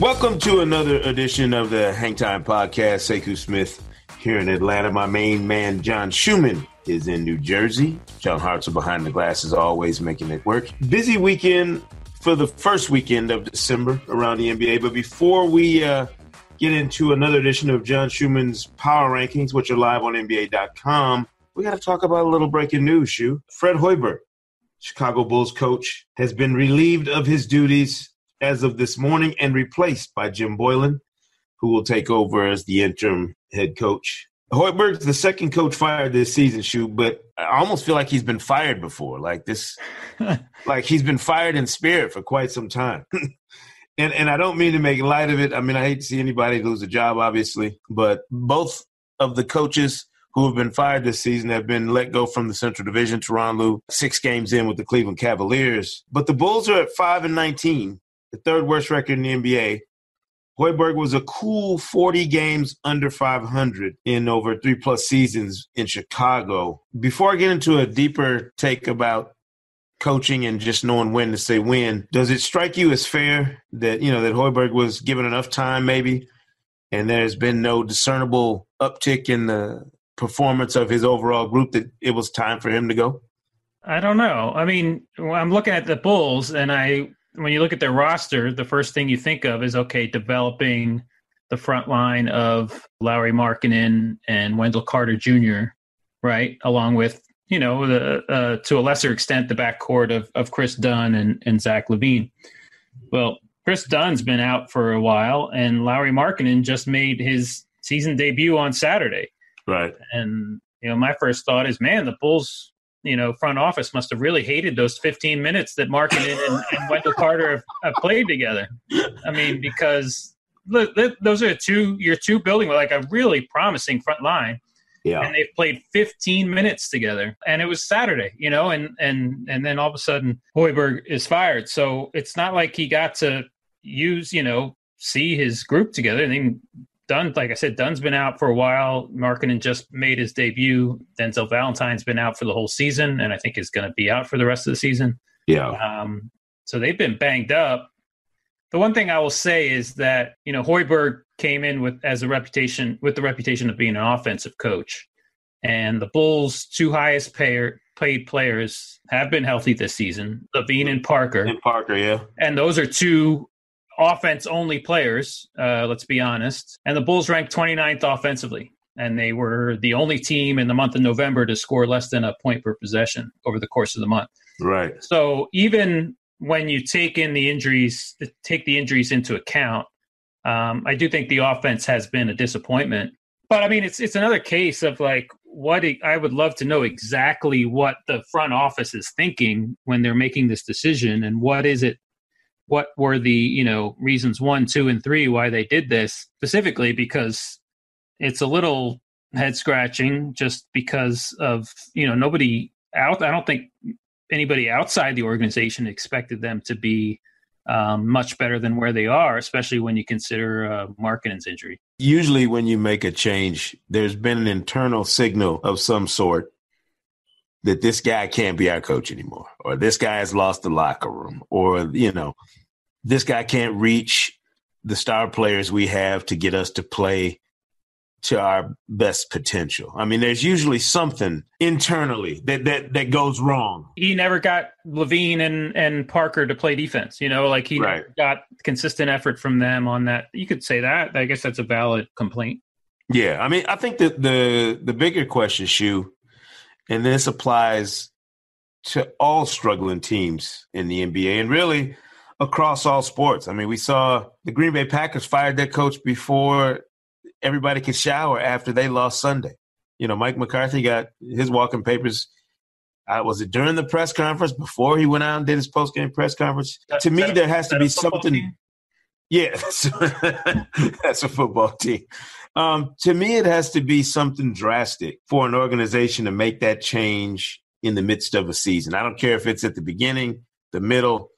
Welcome to another edition of the Hang Time Podcast. Sekou Smith here in Atlanta. My main man, John Schumann, is in New Jersey. John Hartzell behind the glass is always making it work. Busy weekend for the first weekend of December around the NBA. But before we get into another edition of John Schumann's Power Rankings, which are live on NBA.com, we got to talk about a little breaking news, Shu. Fred Hoiberg, Chicago Bulls coach, has been relieved of his duties as of this morning and replaced by Jim Boylan, who will take over as the interim head coach. Hoiberg's the second coach fired this season, Shu, but I almost feel like he's been fired before. Like this, like he's been fired in spirit for quite some time. And I don't mean to make light of it. I mean, I hate to see anybody lose a job, obviously, but both of the coaches who have been fired this season have been let go from the Central Division. Tyronn Lue, 6 games in with the Cleveland Cavaliers. But the Bulls are at 5-19. The third worst record in the NBA. Hoiberg was a cool 40 games under 500 in over 3+ seasons in Chicago. Before I get into a deeper take about coaching and just knowing when to say when, does it strike you as fair that, that Hoiberg was given enough time maybe and there's been no discernible uptick in the performance of his overall group that it was time for him to go? I don't know. I mean, I'm looking at the Bulls and when you look at their roster, the first thing you think of is, okay, developing the front line of Lauri Markkanen and Wendell Carter Jr., right? Along with, to a lesser extent, the backcourt of Chris Dunn and Zach LaVine. Well, Chris Dunn's been out for a while, and Lauri Markkanen just made his season debut on Saturday. Right. And, my first thought is, man, the Bulls – front office must have really hated those 15 minutes that Markkanen and Wendell Carter have played together. I mean, because those are your two building with like a really promising front line. Yeah. And they've played 15 minutes together. And it was Saturday, and then all of a sudden Hoiberg is fired. So it's not like he got to use, see his group together. And then Dunn, like I said, Dunn's been out for a while. Markkanen just made his debut. Denzel Valentine's been out for the whole season, and I think is going to be out for the rest of the season. Yeah. So they've been banged up. The one thing I will say is that Hoiberg came in with the reputation of being an offensive coach, and the Bulls' two highest paid players have been healthy this season: LaVine and Parker. Yeah. And those are two offense-only players, let's be honest. And the Bulls ranked 29th offensively, and they were the only team in the month of November to score less than a point per possession over the course of the month. Right. So even when you take the injuries into account, I do think the offense has been a disappointment. But I mean, it's another case of like I would love to know exactly what the front office is thinking when they're making this decision, and what were the, reasons 1, 2, and 3 why they did this specifically, because it's a little head scratching just because of, nobody out. I don't think anybody outside the organization expected them to be much better than where they are, especially when you consider Markkanen's injury. Usually when you make a change, there's been an internal signal of some sort that this guy can't be our coach anymore, or this guy has lost the locker room, or, this guy can't reach the star players we have to get us to play to our best potential. I mean, there's usually something internally that goes wrong. He never got LaVine and Parker to play defense, he never got consistent effort from them on that. You could say that. I guess that's a valid complaint. Yeah. I mean, I think that the bigger question, Shu, and this applies to all struggling teams in the NBA and really across all sports. I mean, we saw the Green Bay Packers fired their coach before everybody could shower after they lost Sunday. Mike McCarthy got his walking papers. Was it during the press conference, before he went out and did his post-game press conference? To me, there has to be something. Yeah, that's a football team. To me, it has to be something drastic for an organization to make that change in the midst of a season. I don't care if it's at the beginning, the middle,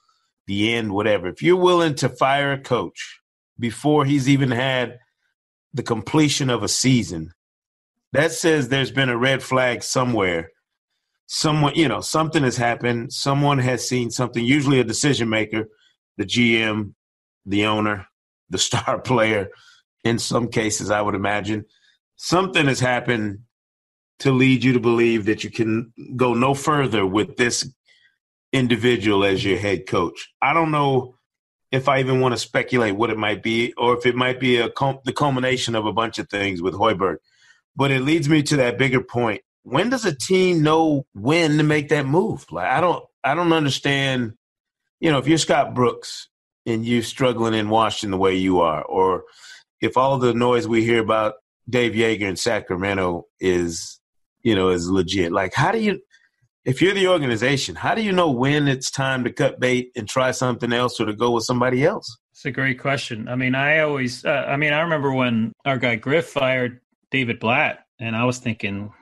the end, whatever. If you're willing to fire a coach before he's even had the completion of a season, that says there's been a red flag somewhere. Someone, something has happened. Someone has seen something, usually a decision maker, the GM, the owner, the star player in some cases, I would imagine. Something has happened to lead you to believe that you can go no further with this individual as your head coach. I don't know if I even want to speculate what it might be, or if it might be the culmination of a bunch of things with Hoiberg. But it leads me to that bigger point. When does a team know when to make that move? Like, I don't understand. If you're Scott Brooks and you're struggling in Washington the way you are, or if all the noise we hear about Dave Yeager in Sacramento is legit. Like, if you're the organization, how do you know when it's time to cut bait and try something else or to go with somebody else? It's a great question. I mean, I remember when our guy Griff fired David Blatt, and I was thinking,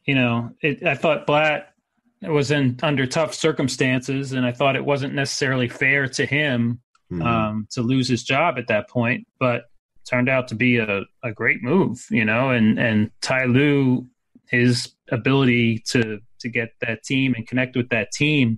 I thought Blatt was under tough circumstances, and I thought it wasn't necessarily fair to him to lose his job at that point, but it turned out to be a great move, and Ty Lue, his ability to get that team and connect with that team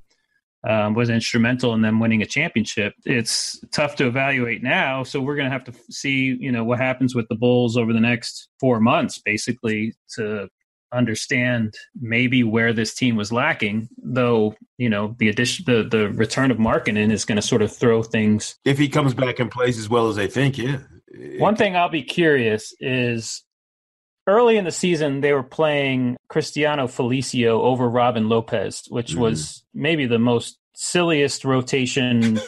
was instrumental in them winning a championship. It's tough to evaluate now, so we're going to have to see, what happens with the Bulls over the next 4 months, basically, to understand maybe where this team was lacking. Though, the return of Markkanen is going to sort of throw things. If he comes back and plays as well as they think, yeah. One thing I'll be curious is, early in the season, they were playing Cristiano Felicio over Robin Lopez, which was maybe the most silliest rotation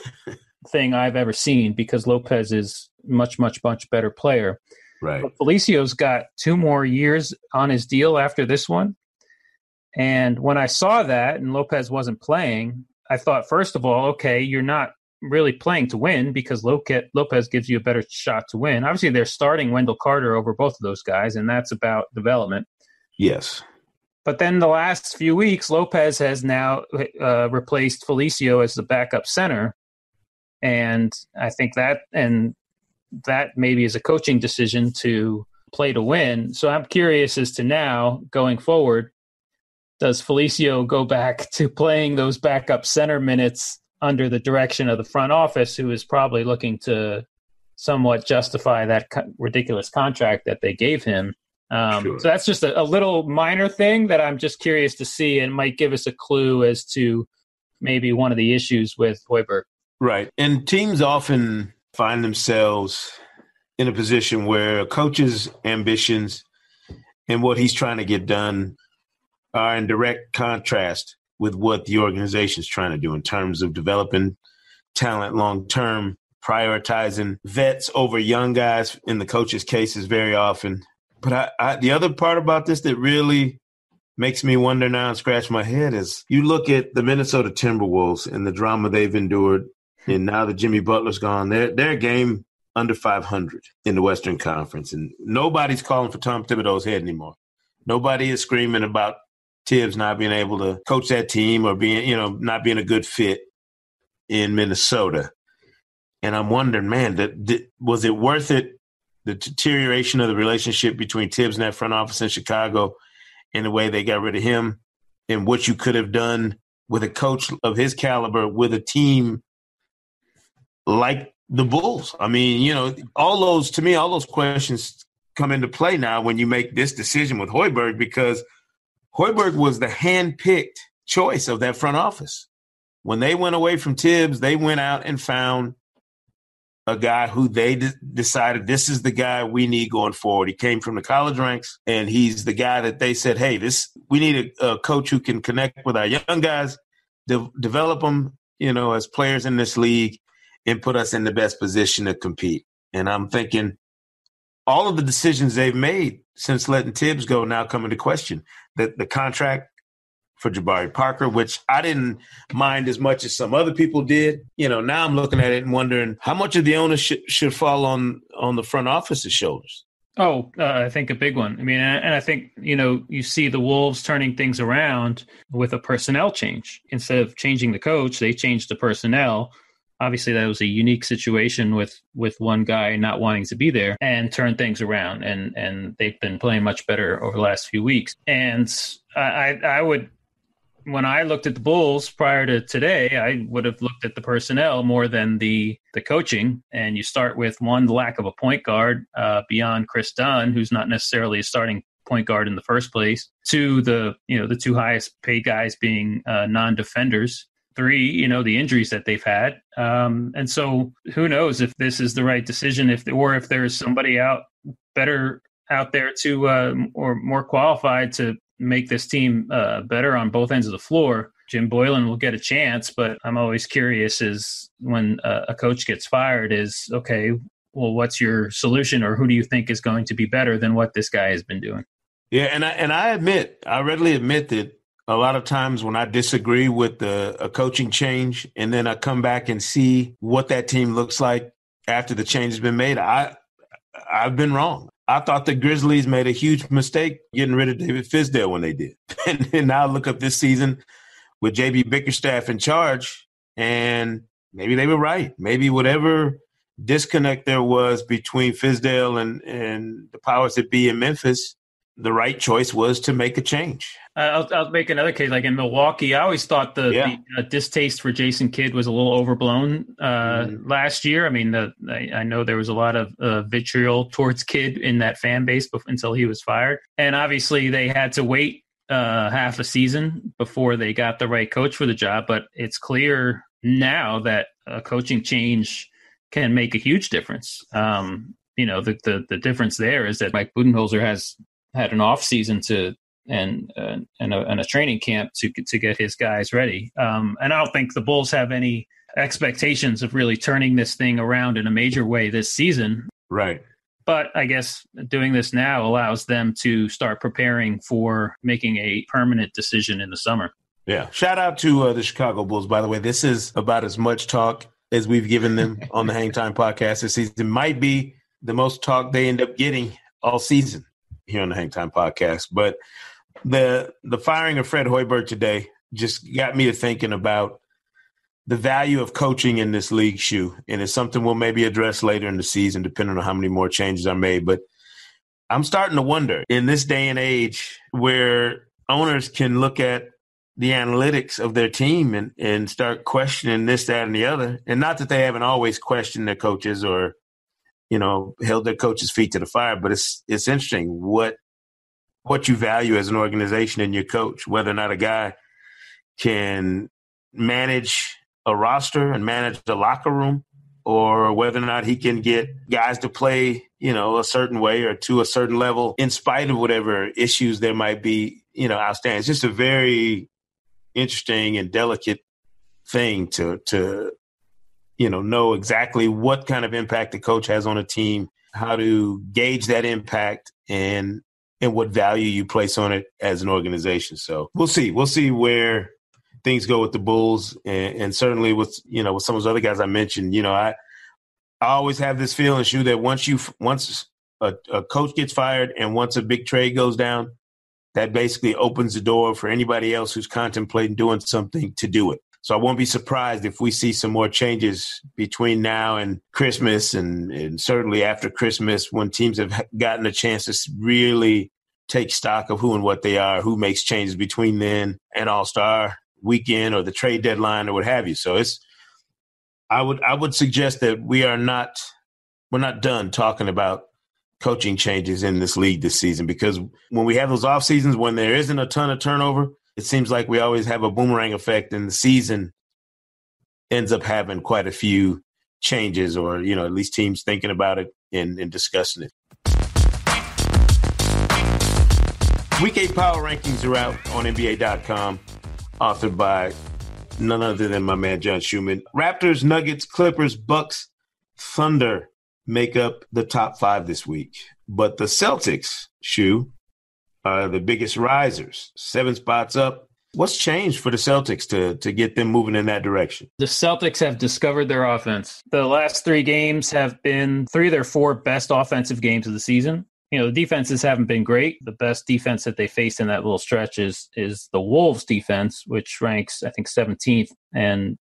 thing I've ever seen, because Lopez is much, much, much better player. Right. But Felicio's got 2 more years on his deal after this one. And when I saw that and Lopez wasn't playing, I thought, first of all, okay, you're not really playing to win, because Lopez gives you a better shot to win. Obviously, they're starting Wendell Carter over both of those guys, and that's about development. Yes. But then the last few weeks, Lopez has now replaced Felicio as the backup center. And I think that maybe is a coaching decision to play to win. So I'm curious as to now, going forward, does Felicio go back to playing those backup center minutes under the direction of the front office, who is probably looking to somewhat justify that ridiculous contract that they gave him? Sure. So that's just a little minor thing that I'm just curious to see, and might give us a clue as to maybe one of the issues with Hoiberg. Right. And teams often find themselves in a position where a coach's ambitions and what he's trying to get done are in direct contrast with what the organization is trying to do in terms of developing talent long-term, prioritizing vets over young guys in the coach's cases very often. But the other part about this that really makes me wonder now and scratch my head is, you look at the Minnesota Timberwolves and the drama they've endured, and now that Jimmy Butler's gone, they're a game under 500 in the Western Conference, and nobody's calling for Tom Thibodeau's head anymore. Nobody is screaming about Tibbs not being able to coach that team, or not being a good fit in Minnesota. And I'm wondering, man, was it worth it? The deterioration of the relationship between Tibbs and that front office in Chicago, and the way they got rid of him, and what you could have done with a coach of his caliber with a team like the Bulls. I mean, all those questions come into play now when you make this decision with Hoiberg, because Hoiberg was the hand-picked choice of that front office. When they went away from Tibbs, they went out and found a guy who they decided, this is the guy we need going forward. He came from the college ranks, and he's the guy that they said, hey, we need a coach who can connect with our young guys, develop them, as players in this league, and put us in the best position to compete. And I'm thinking, all of the decisions they've made since letting Tibbs go now come into question. The contract for Jabari Parker, which I didn't mind as much as some other people did. Now I'm looking at it and wondering how much of the ownership should fall on the front office's shoulders. Oh, I think a big one. I mean, and I think, you see the Wolves turning things around with a personnel change. Instead of changing the coach, they changed the personnel. Obviously, that was a unique situation with one guy not wanting to be there, and turned things around. And they've been playing much better over the last few weeks. And I would when I looked at the Bulls prior to today, I would have looked at the personnel more than the coaching. And you start with one, the lack of a point guard beyond Chris Dunn, who's not necessarily a starting point guard in the first place. Two, the two highest paid guys being non-defenders. Three, the injuries that they've had. And so who knows if this is the right decision, if there's somebody better out there to or more qualified to make this team better on both ends of the floor. Jim Boylan will get a chance, but I'm always curious is when a coach gets fired is, okay, well, what's your solution, or who do you think is going to be better than what this guy has been doing? Yeah, and I readily admit that a lot of times when I disagree with a coaching change and then I come back and see what that team looks like after the change has been made, I've been wrong. I thought the Grizzlies made a huge mistake getting rid of David Fizdale when they did. And now look up this season with J.B. Bickerstaff in charge, and maybe they were right. Maybe whatever disconnect there was between Fizdale and the powers that be in Memphis, the right choice was to make a change. I'll make another case. Like in Milwaukee, I always thought the distaste for Jason Kidd was a little overblown last year. I mean, I know there was a lot of vitriol towards Kidd in that fan base until he was fired. And obviously they had to wait half a season before they got the right coach for the job. But it's clear now that a coaching change can make a huge difference. The difference there is that Mike Budenholzer has had an off season and a training camp to get his guys ready. And I don't think the Bulls have any expectations of really turning this thing around in a major way this season. Right. But I guess doing this now allows them to start preparing for making a permanent decision in the summer. Yeah. Shout out to the Chicago Bulls, by the way. This is about as much talk as we've given them on the Hang Time podcast this season. It might be the most talk they end up getting all season here on the Hang Time podcast. But the firing of Fred Hoiberg today just got me to thinking about the value of coaching in this league, Shu. And it's something we'll maybe address later in the season, depending on how many more changes are made. But I'm starting to wonder, in this day and age where owners can look at the analytics of their team and start questioning this, that, and the other. And not that they haven't always questioned their coaches or, held their coaches' feet to the fire, but it's interesting what you value as an organization in your coach, whether or not a guy can manage a roster and manage the locker room, or whether or not he can get guys to play, a certain way or to a certain level in spite of whatever issues there might be, outstanding. It's just a very interesting and delicate thing to know exactly what kind of impact the coach has on a team, how to gauge that impact, and what value you place on it as an organization. So we'll see. We'll see where things go with the Bulls, and certainly with some of those other guys I mentioned. I always have this feeling, Shu, that once a coach gets fired and once a big trade goes down, that basically opens the door for anybody else who's contemplating doing something to do it. So I won't be surprised if we see some more changes between now and Christmas, and certainly after Christmas, when teams have gotten a chance to really take stock of who and what they are, who makes changes between then and All-Star weekend or the trade deadline or what have you. So I would suggest that we're not done talking about coaching changes in this league this season, because when we have those off seasons, when there isn't a ton of turnover, it seems like we always have a boomerang effect, and the season ends up having quite a few changes, or, at least teams thinking about it and discussing it. Week 8 power rankings are out on NBA.com, authored by none other than my man, John Schumann. Raptors, Nuggets, Clippers, Bucks, Thunder make up the top 5 this week. But the Celtics, Shu, are the biggest risers, 7 spots up. What's changed for the Celtics to get them moving in that direction? The Celtics have discovered their offense. The last 3 games have been 3 of their 4 best offensive games of the season. the defenses haven't been great. The best defense that they faced in that little stretch is the Wolves defense, which ranks, I think, 17th,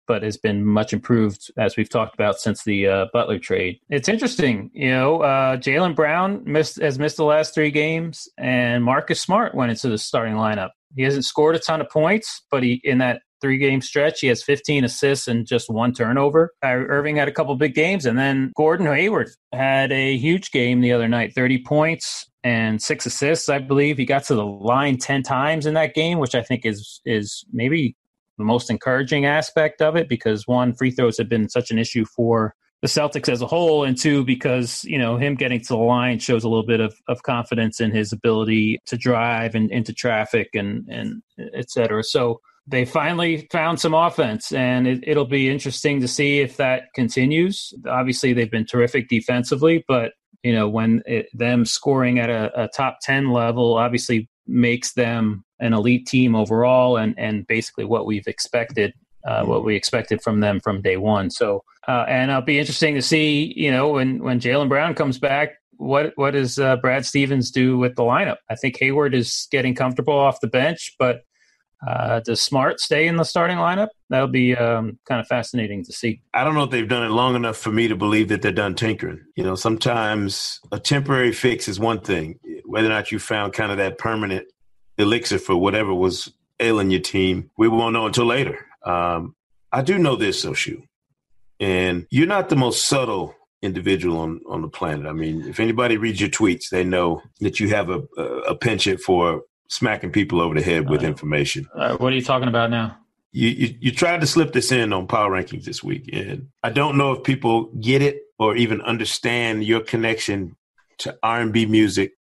but has been much improved, as we've talked about, since the Butler trade. It's interesting, Jaylen Brown has missed the last 3 games, and Marcus Smart went into the starting lineup. He hasn't scored a ton of points, but in that 3-game stretch, he has 15 assists and just 1 turnover. Irving had a couple big games, and then Gordon Hayward had a huge game the other night, 30 points and 6 assists, I believe. He got to the line 10 times in that game, which I think is maybe the most encouraging aspect of it, because 1, free throws have been such an issue for the Celtics as a whole, and 2, because him getting to the line shows a little bit of confidence in his ability to drive and into traffic and et cetera. So they finally found some offense, and it'll be interesting to see if that continues. Obviously, they've been terrific defensively, but when them scoring at a top 10 level obviously makes them an elite team overall, and basically what we've expected. What we expected from them from day one. So, and it'll be interesting to see, when Jaylen Brown comes back, what does Brad Stevens do with the lineup? I think Hayward is getting comfortable off the bench, but does Smart stay in the starting lineup? That'll be kind of fascinating to see. I don't know if they've done it long enough for me to believe that they're done tinkering. Sometimes a temporary fix is one thing. Whether or not you found kind of that permanent elixir for whatever was ailing your team, we won't know until later. I do know this, Soshu, and you're not the most subtle individual on the planet. I mean, if anybody reads your tweets, they know that you have a penchant for smacking people over the head with information. What are you talking about now? You tried to slip this in on Power Rankings this week, and I don't know if people get it or even understand your connection to R&B music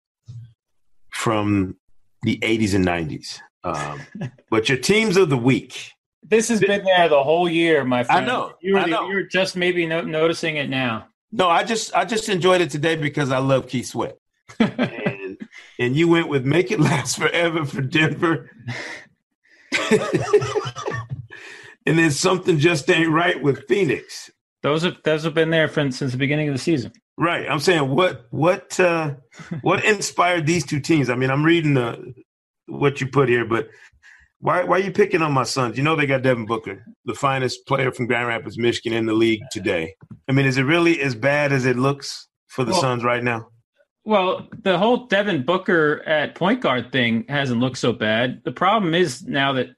from the 80s and 90s. But your teams of the week. This has been there the whole year, my friend. I know. You're just maybe noticing it now. No, I just enjoyed it today because I love Keith Sweat. and you went with Make It Last Forever for Denver. And then Something Just Ain't Right with Phoenix. Those have been there since the beginning of the season. Right. I'm saying what inspired these two teams? I mean, I'm reading what you put here, but why are you picking on my Suns? They got Devin Booker, the finest player from Grand Rapids, Michigan in the league today. I mean, is it really as bad as it looks for the Suns right now? Well, the whole Devin Booker at point guard thing hasn't looked so bad. The problem is now that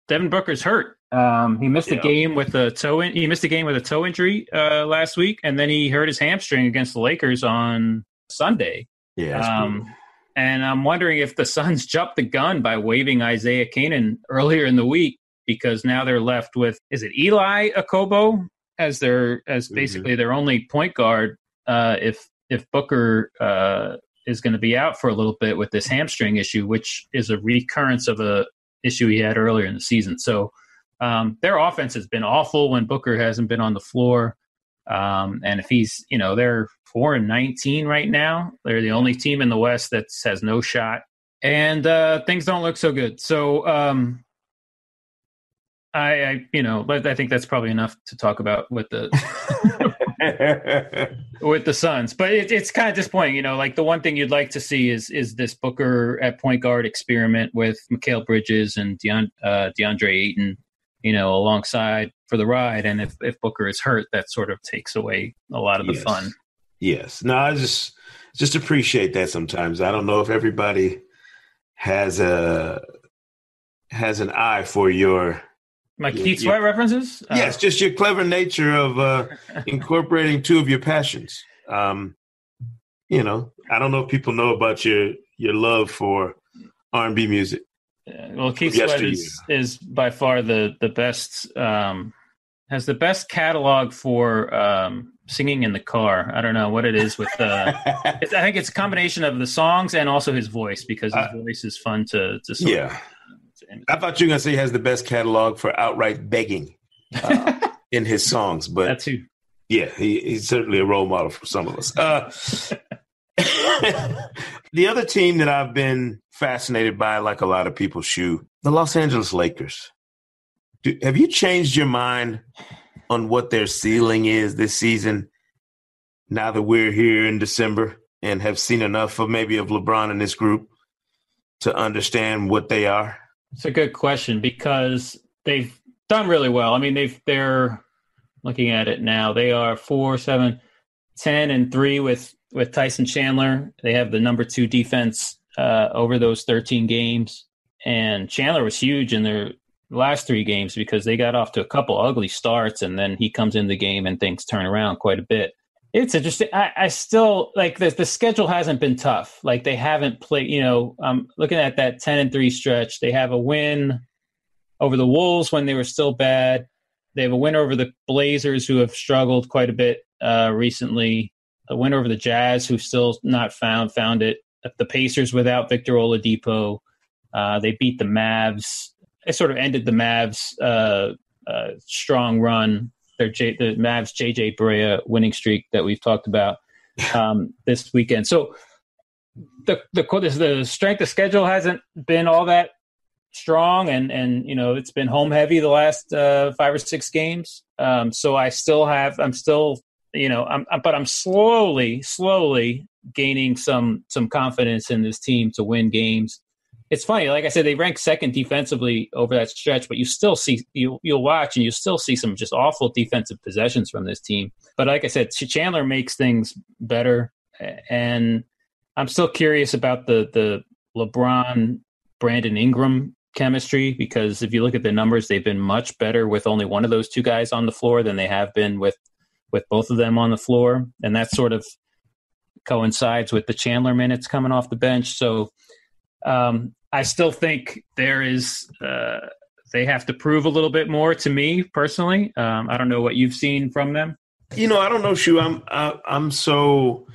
Devin Booker's hurt. He missed a game with a toe. He missed a game with a toe injury last week, and then he hurt his hamstring against the Lakers on Sunday. Yeah. And I'm wondering if the Suns jumped the gun by waiving Isaiah Canaan earlier in the week, because now they're left with, is it Eli Akobo as basically their only point guard if Booker is going to be out for a little bit with this hamstring issue, which is a recurrence of a issue he had earlier in the season. So their offense has been awful when Booker hasn't been on the floor. And if he's, they're 4-19 right now. They're the only team in the West that has no shot, and things don't look so good. So I think that's probably enough to talk about with the with the Suns. But it's kind of disappointing. Like the one thing you'd like to see is this Booker at point guard experiment with Mikal Bridges and DeAndre Ayton, alongside for the ride. And if Booker is hurt, that sort of takes away a lot of the fun. Yes. No, I just appreciate that sometimes. I don't know if everybody has an eye for my Keith Sweat references. Yes, just your clever nature of incorporating two of your passions. I don't know if people know about your love for R&B music. Well, Keith Sweat is by far the best. Has the best catalog for singing in the car. I don't know what it is with I think it's a combination of the songs and also his voice, because his voice is fun to sort of, I thought you were going to say he has the best catalog for outright begging in his songs, but that's who. Yeah, he's certainly a role model for some of us. The other team that I've been fascinated by, like a lot of people, the Los Angeles Lakers. Have you changed your mind on what their ceiling is this season now that we're here in December? and have seen enough of LeBron in this group to understand what they are? It's a good question because they've done really well. I mean, they're looking at it now. They are 4-7-10-3 with Tyson Chandler. They have the number 2 defense over those 13 games. And Chandler was huge in their last 3 games because they got off to a couple ugly starts, and then he comes in the game and things turn around quite a bit. It's interesting. I still like the schedule hasn't been tough. Like they haven't played, I'm looking at that 10-3 stretch. They have a win over the Wolves when they were still bad. They have a win over the Blazers, who have struggled quite a bit recently. A win over the Jazz, who still not found it. The Pacers without Victor Oladipo. They beat the Mavs. It sort of ended the Mavs' strong run. The Mavs' J.J. Barea winning streak that we've talked about this weekend. So the strength of schedule hasn't been all that strong, and it's been home heavy the last 5 or 6 games. So I'm slowly gaining some confidence in this team to win games. It's funny, like I said, they rank second defensively over that stretch, but you still see you'll watch and you still see some just awful defensive possessions from this team. But like I said, Chandler makes things better, and I'm still curious about the LeBron Brandon Ingram chemistry, because if you look at the numbers, they've been much better with only one of those 2 guys on the floor than they have been with both of them on the floor, and that sort of coincides with the Chandler minutes coming off the bench. So I still think there is they have to prove a little bit more to me personally. I don't know what you've seen from them. I don't know, Shu. I'm so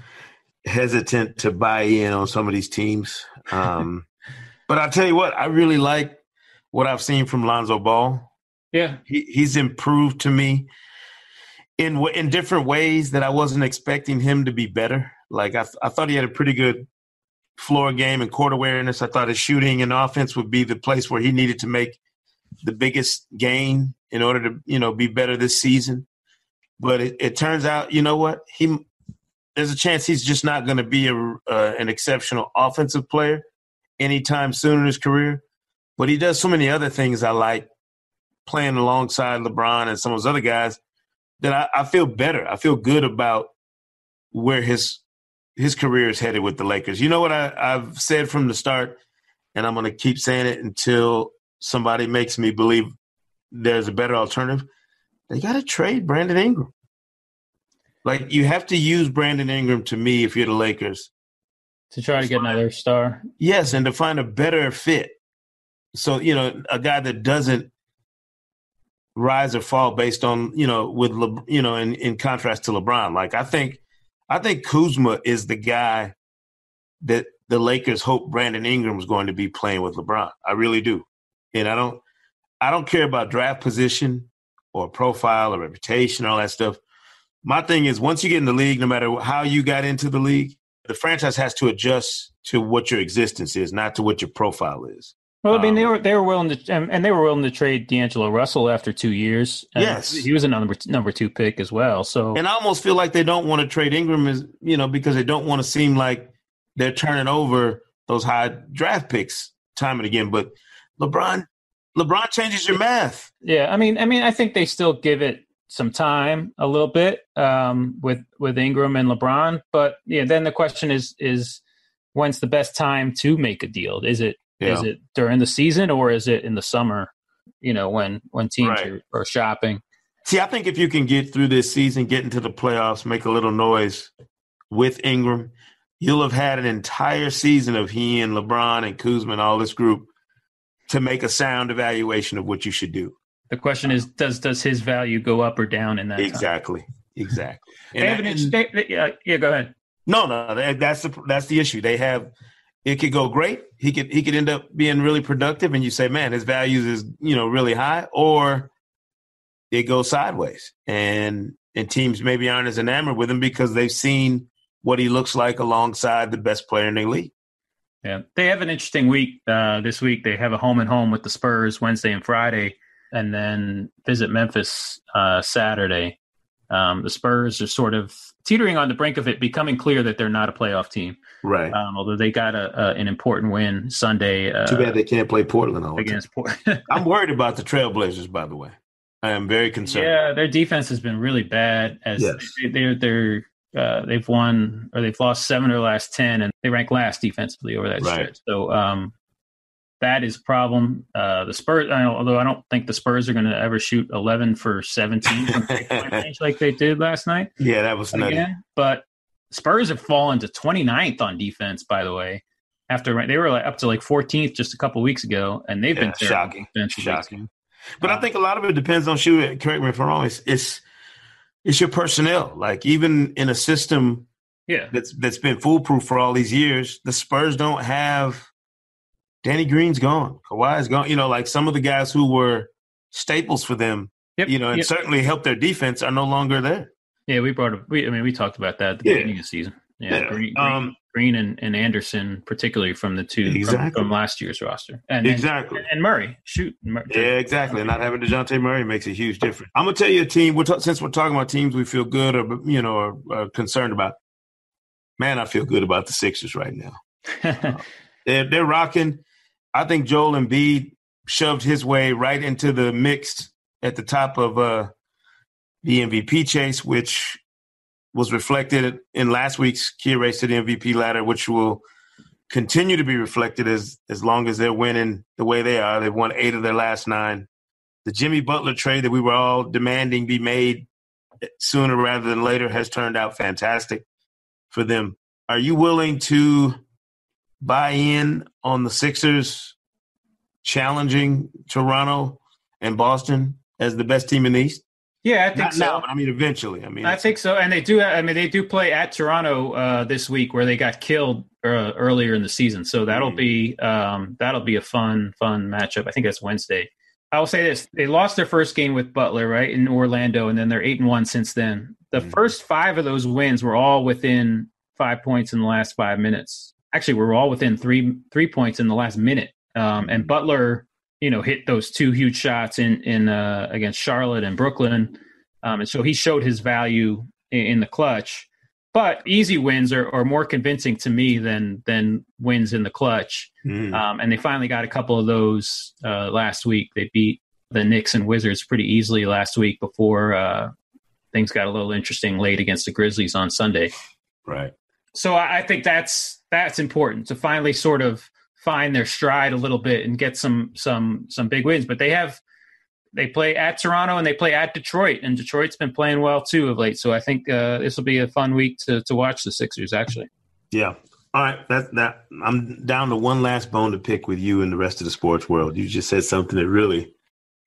hesitant to buy in on some of these teams. But I'll tell you what, I really like what I've seen from Lonzo Ball. Yeah. He's improved to me in different ways that I wasn't expecting him to be better. Like I thought he had a pretty good floor game and court awareness. I thought his shooting and offense would be the place where he needed to make the biggest gain in order to, be better this season. But it turns out, you know what? There's a chance he's just not going to be an exceptional offensive player anytime soon in his career. But he does so many other things I like, playing alongside LeBron and some of those other guys, that I feel better. I feel good about where his career is headed with the Lakers. You know what I've said from the start, and I'm going to keep saying it until somebody makes me believe there's a better alternative. They got to trade Brandon Ingram. Like, you have to use Brandon Ingram, to me, if you're the Lakers, to try to get another star. Yes, and to find a better fit. So, a guy that doesn't rise or fall based on, in contrast to LeBron. Like, I think Kuzma is the guy that the Lakers hope Brandon Ingram is going to be playing with LeBron. I really do. And I don't care about draft position or profile or reputation, all that stuff. My thing is, once you get in the league, no matter how you got into the league, the franchise has to adjust to what your existence is, not to what your profile is. Well, I mean, they were willing to, and they were willing to trade D'Angelo Russell after 2 years. And yes, he was a number 2 pick as well. So, and I almost feel like they don't want to trade Ingram, because they don't want to seem like they're turning over those high draft picks time and again. But LeBron changes your math. Yeah, I mean, I think they still give it some time, a little bit, with Ingram and LeBron. But yeah, then the question is when's the best time to make a deal? Is it during the season, or is it in the summer, when teams are shopping? See, I think if you can get through this season, get into the playoffs, make a little noise with Ingram, you'll have had an entire season of he and LeBron and Kuzma and all this group to make a sound evaluation of what you should do. The question is, does his value go up or down in that Exactly. time? Exactly. Yeah, go ahead. No, that's the issue. They have. It could go great. He could end up being really productive, and you say, man, his values is really high, or it goes sideways, and teams maybe aren't as enamored with him because they've seen what he looks like alongside the best player in the league. Yeah, they have an interesting week this week. They have a home and home with the Spurs Wednesday and Friday, and then visit Memphis Saturday. The Spurs are sort of teetering on the brink of it becoming clear that they're not a playoff team. Right. Although they got an important win Sunday. Too bad they can't play Portland all the against time. Portland. I'm worried about the Trailblazers, by the way. I am very concerned. Yeah, their defense has been really bad. They've won or they've lost 7 of their last 10, and they rank last defensively over that stretch. So that is a problem. The Spurs, although I don't think the Spurs are going to ever shoot 11 for 17 from 3-point range like they did last night. Yeah, that was nutty. But Spurs have fallen to 29th on defense, by the way. After they were up to 14th just a couple weeks ago, and they've been shocking. Shocking. But I think a lot of it depends on correct me if I'm wrong. It's your personnel. Like even in a system that's been foolproof for all these years, the Spurs don't have Danny Green's gone. Kawhi's gone. Some of the guys who were staples for them, and certainly helped their defense are no longer there. Yeah, we talked about that at the beginning of the season. Yeah. Green and Anderson, particularly from the two from last year's roster. And Murray. Exactly. Not having DeJounte Murray makes a huge difference. I'm going to tell you a team, since we're talking about teams we feel good or concerned about, man, I feel good about the Sixers right now. They're rocking. I think Joel Embiid shoved his way right into the mix at the top of the MVP chase, which was reflected in last week's key race to the MVP ladder, which will continue to be reflected as long as they're winning the way they are. They've won 8 of their last 9. The Jimmy Butler trade that we were all demanding be made sooner rather than later has turned out fantastic for them. Are you willing to buy in on the Sixers challenging Toronto and Boston as the best team in the East? Yeah, I think so. Now, but eventually. I think so, and they do. They do play at Toronto this week, where they got killed earlier in the season. So that'll be a fun matchup. I think that's Wednesday. I will say this: they lost their first game with Butler, right, in Orlando, and then they're 8-1 since then. The first 5 of those wins were all within 5 points in the last 5 minutes. Actually, we're all within three points in the last minute. And Butler, hit those 2 huge shots in against Charlotte and Brooklyn. And so he showed his value in the clutch. But easy wins are more convincing to me than wins in the clutch. And they finally got a couple of those last week. They beat the Knicks and Wizards pretty easily last week before things got a little interesting late against the Grizzlies on Sunday. Right. So I think that's important to finally sort of find their stride a little bit and get some big wins. But they play at Toronto and they play at Detroit, and Detroit's been playing well too of late. So I think this will be a fun week to watch the Sixers actually. Yeah. All right. That I'm down to one last bone to pick with you and the rest of the sports world. You just said something that really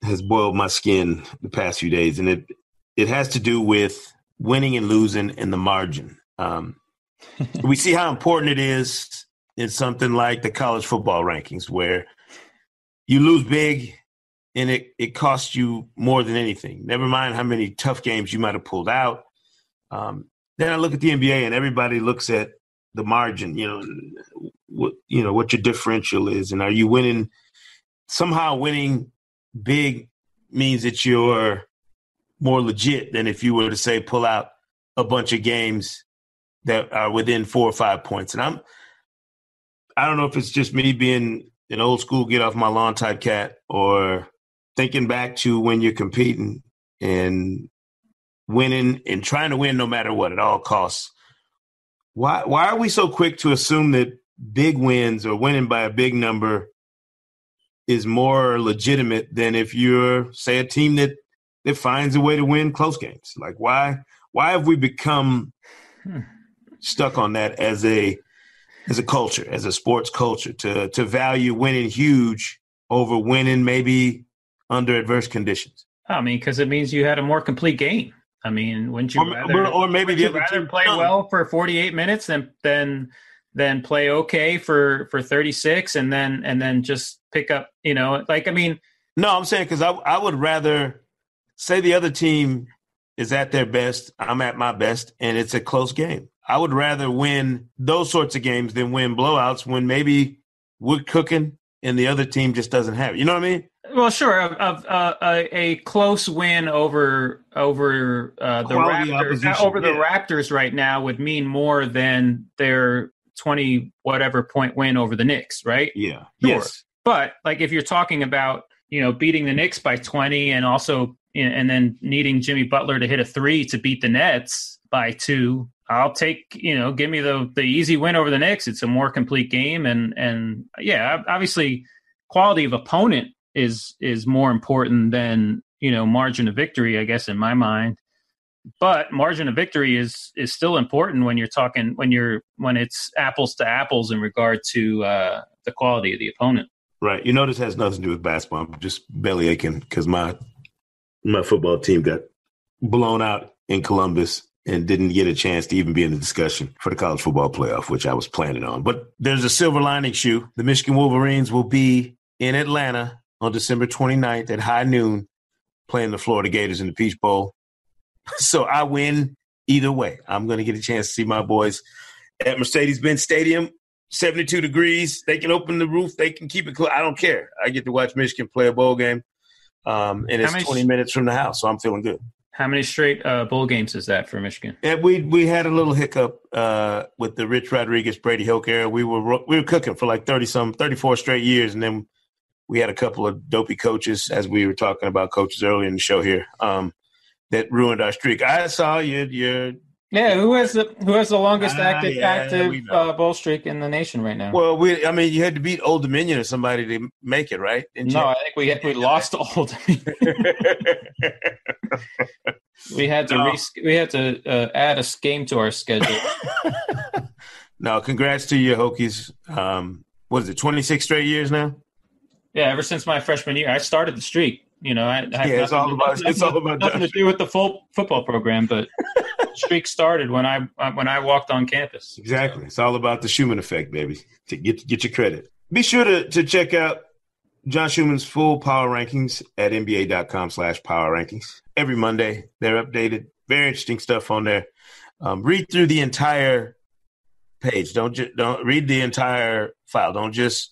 has boiled my skin the past few days, and it has to do with winning and losing in the margin. We see how important it is in something like the college football rankings, where you lose big and it costs you more than anything. Never mind how many tough games you might have pulled out. Then I look at the NBA and everybody looks at the margin, what your differential is. And are you winning? Somehow winning big means that you're more legit than if you were to say pull out a bunch of games that are within 4 or 5 points. And I don't know if it's just me being an old school get off my lawn type cat, or thinking back to when you're competing and winning and trying to win no matter what at all costs. Why are we so quick to assume that big wins or winning by a big number is more legitimate than if you're, say, a team that finds a way to win close games? Like why have we become stuck on that as a culture, as a sports culture, to value winning huge over winning maybe under adverse conditions? I mean, because it means you had a more complete game. I mean, wouldn't you rather play well for 48 minutes than play okay for 36 and then just pick up, No, I'm saying because I would rather say the other team is at their best, I'm at my best, and it's a close game. I would rather win those sorts of games than win blowouts when maybe we're cooking and the other team just doesn't have it. You know what I mean? Well, sure. A close win over the Raptors right now would mean more than their 20 whatever point win over the Knicks, right? Yeah. Sure. Yes. But like if you're talking about, beating the Knicks by 20 and also and then needing Jimmy Butler to hit a 3 to beat the Nets by 2, I'll take, give me the easy win over the Knicks. It's a more complete game. And yeah, obviously quality of opponent is more important than, margin of victory, I guess, in my mind. But margin of victory is still important when when it's apples to apples in regard to the quality of the opponent. Right. This has nothing to do with basketball. I'm just belly aching because my football team got blown out in Columbus and didn't get a chance to even be in the discussion for the college football playoff, which I was planning on. But there's a silver lining, Shu. The Michigan Wolverines will be in Atlanta on December 29th at high noon playing the Florida Gators in the Peach Bowl. So I win either way. I'm going to get a chance to see my boys at Mercedes-Benz Stadium. 72 degrees. They can open the roof. They can keep it closed. I don't care. I get to watch Michigan play a bowl game. And it's 20 minutes from the house, so I'm feeling good. How many straight bowl games is that for Michigan? And we had a little hiccup with the Rich Rodriguez, Brady Hoke era. We were cooking for like 34 straight years, and then we had a couple of dopey coaches, as we were talking about coaches earlier in the show here, that ruined our streak. I saw your yeah. Who has the longest active bowl streak in the nation right now? Well, you had to beat Old Dominion or somebody to make it, right? I think we lost to Old Dominion. we had to add a game to our schedule. No, congrats to you, Hokies. What is it? 26 straight years now? Yeah, ever since my freshman year, I started the streak. It's all about nothing to do with the full football program, but streak started when I walked on campus. Exactly. It's all about the Schumann effect, baby. To get your credit. Be sure to check out John Schumann's full power rankings at nba.com/power rankings. Every Monday, they're updated. Very interesting stuff on there. Read through the entire page. Don't read the entire file. Don't just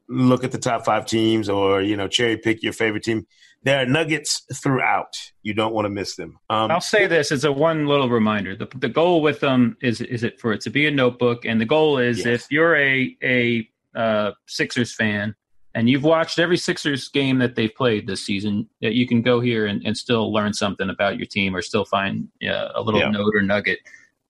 look at the top 5 teams or, cherry pick your favorite team. There are nuggets throughout. You don't want to miss them. I'll say this as a one little reminder. The goal with them is it for it to be a notebook. And the goal is if you're a Sixers fan and you've watched every Sixers game that they've played this season, that you can go here and still learn something about your team or still find a little note or nugget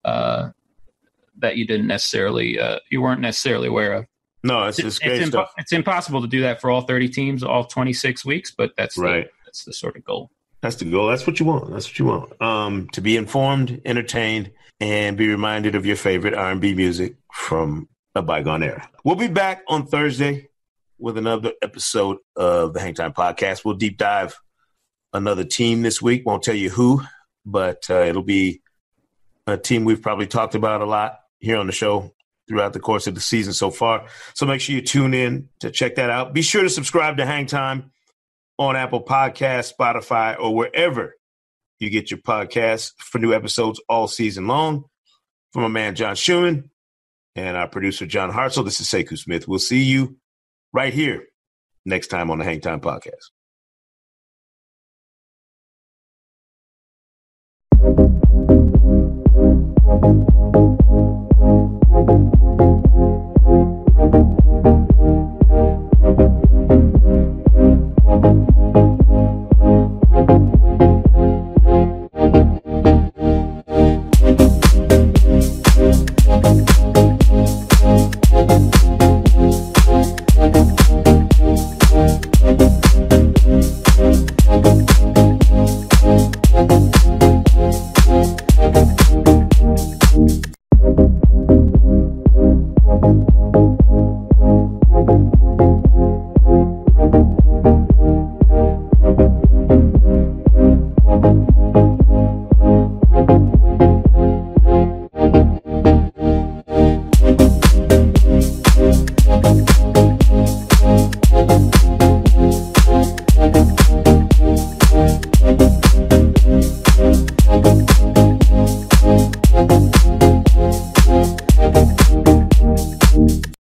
that you didn't necessarily you weren't necessarily aware of. No, it's great stuff. It's impossible to do that for all 30 teams, all 26 weeks, but that's that's the sort of goal. That's the goal. That's what you want. To be informed, entertained, and be reminded of your favorite R&B music from a bygone era. We'll be back on Thursday with another episode of the Hang Time Podcast. We'll deep dive another team this week. Won't tell you who, but it'll be a team we've probably talked about a lot here on the show throughout the course of the season so far. So make sure you tune in to check that out. Be sure to subscribe to Hang Time on Apple Podcasts, Spotify, or wherever you get your podcasts for new episodes all season long. From my man, John Schumann, and our producer, John Hartzell, this is Sekou Smith. We'll see you right here next time on the Hang Time Podcast.